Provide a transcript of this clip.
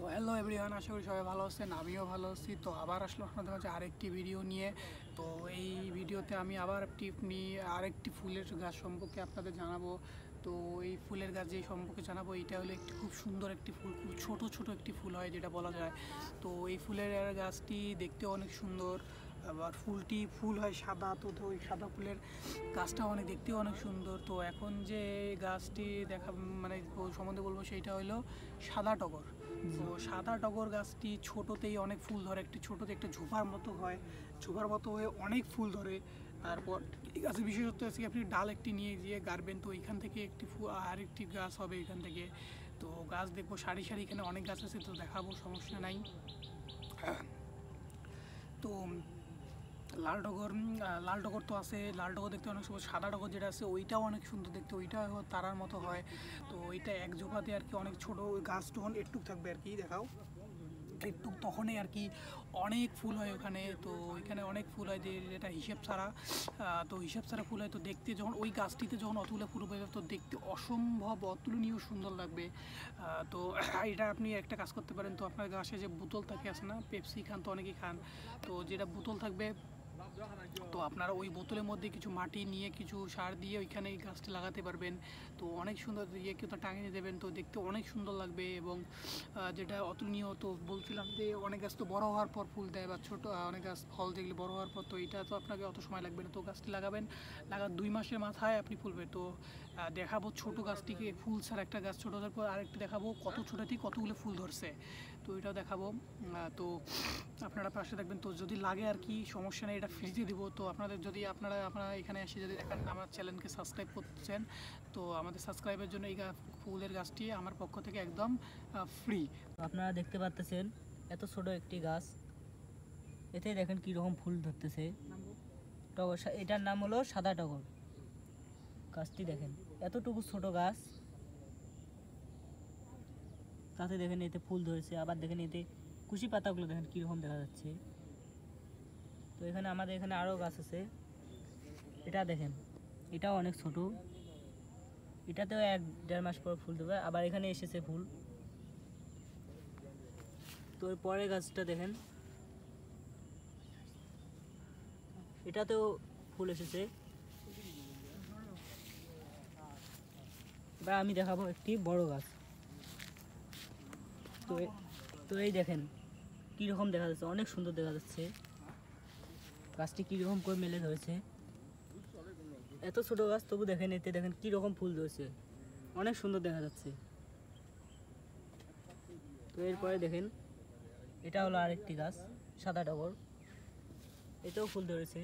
তো hello everyone, আশা করি সবাই ভালো আছেন, আমিও ভালো আছি। তো আবার আসলো আপনাদের কাছে আরেকটি ভিডিও নিয়ে। তো এই ভিডিওতে আমি আবার আরেকটি ফুলের গাছ সম্পর্কে আপনাদের জানাবো। তো এই ফুলের গাছ যে সম্পর্কে জানাবো, এটা হলো একটি খুব সুন্দর একটি ফুল, খুব ছোট ছোট একটি ফুল হয় যেটা বলা যায়। তো এই ফুলের গাছটি দেখতে অনেক সুন্দর, আবার ফুল হয় সাদা। তো ওই সাদা ফুলের গাছটা দেখতেও অনেক সুন্দর। তো এখন যে গাছটি মানে সম্বন্ধে বলবো, সেইটা হলো সাদা টগর। তো সাদা টগর গাছটি ছোটোতেই অনেক ফুল ধরে, একটি ছোটোতে একটা ঝোপার মতো হয়, ঝোপার মতো হয়ে অনেক ফুল ধরে। তারপর এই গাছের বিশেষত্ব আছে, আপনি ডাল একটি নিয়ে গিয়ে গাড়বেন, তো এখান থেকে একটি ফুল আরেকটি গাছ হবে এখান থেকে। তো গাছ দেখবো সারি সারি, এখানে অনেক গাছ আছে, তো দেখাবো, সমস্যা নাই। তো লাল টগর তো আছে, লাল টগর দেখতে অনেক সুন্দর। সাদা টগর যেটা আছে ওইটাও অনেক সুন্দর দেখতে, ওইটা তারার মতো হয়। তো ওইটা এক জোপাতে আর কি অনেক ছোটো, ওই গাছ যখন একটু থাকবে আর কি, দেখাও একটু, তখনই আর কি অনেক ফুল হয় ওখানে। তো ওইখানে অনেক ফুল হয়, যেটা হিসেব ছাড়া। তো হিসেব ছাড়া ফুল হয়। তো দেখতে যখন ওই গাছটিতে যখন অতগুলো ফুল পেয়ে যাবে, তো দেখতে অসম্ভব অতুলনীয় সুন্দর লাগবে। তো এটা আপনি একটা কাজ করতে পারেন। তো আপনার গাছে যে বোতল থাকে আছে না, পেপসি খান তো অনেকেই খান, তো যেটা বোতল থাকবে, তো আপনারা ওই বোতলের মধ্যে কিছু মাটি নিয়ে কিছু সার দিয়ে ওইখানে এই গাছটা লাগাতে পারবেন। তো অনেক সুন্দর, কেউ তো টাঙিয়ে দেবেন, তো দেখতে অনেক সুন্দর লাগবে। এবং যেটা অতুলনীয়, তো বলছিলাম যে অনেক গাছ তো বড় হওয়ার পর ফুল দেয়, বা ছোটো অনেক গাছ ফল যেগুলি বড় হওয়ার পর, তো এটা তো আপনাকে অত সময় লাগবে না। তো গাছটি লাগাবেন, 2 মাসের মাথায় আপনি ফুলবে। তো দেখাবো ছোটো গাছটিকে ফুল ছাড়া একটা গাছ ছোটো হওয়ার পর আরেকটি দেখাবো কত ছোটোতেই কতগুলো ফুল ধরছে, তো এটাও দেখাবো। তো আপনারা পাশে থাকবেন। তো যদি লাগে আর কি, সমস্যা নেই, এটা ফ্রিতে দিব। তো আপনাদের যদি আপনারা এখানে এসে যদি দেখেন, আমার চ্যানেলকে সাবস্ক্রাইব করছেন, তো আমাদের সাবস্ক্রাইবের জন্য এই ফুলের গাছটি আমার পক্ষ থেকে একদম ফ্রি। আপনারা দেখতে পাচ্ছেন এত ছোট একটি গাছ, এতে দেখেন কীরকম ফুল ধরতেছে। টগর, এটার নাম হলো সাদা টগর। গাছটি দেখেন এতটুকু ছোট গাছ, তাতে দেখেন এতে ফুল ধরেছে। আবার দেখেন এতে কুশি পাতাগুলো দেখেন কীরকম দেখা যাচ্ছে। তো এখানে আমাদের এখানে আরও গাছ আছে, এটা দেখেন, এটাও অনেক ছোট, এটাতেও 1-1.5 মাস পর ফুল দেবে। আবার এখানে এসেছে ফুল। তো এর পরের গাছটা দেখেন, এটাতেও ফুল এসেছে। এবার আমি দেখাবো একটি বড় গাছ। তো এই দেখেন কীরকম দেখা যাচ্ছে, অনেক সুন্দর দেখা যাচ্ছে। গাছটি কীরকম করে মেলে ধরেছে, এত ছোট গাছ তবু দেখেন, এতে দেখেন কীরকম ফুল ধরেছে, অনেক সুন্দর দেখা যাচ্ছে। তো এরপরে দেখেন, এটা হলো আরেকটি গাছ, সাদা টগর, এতেও ফুল ধরেছে।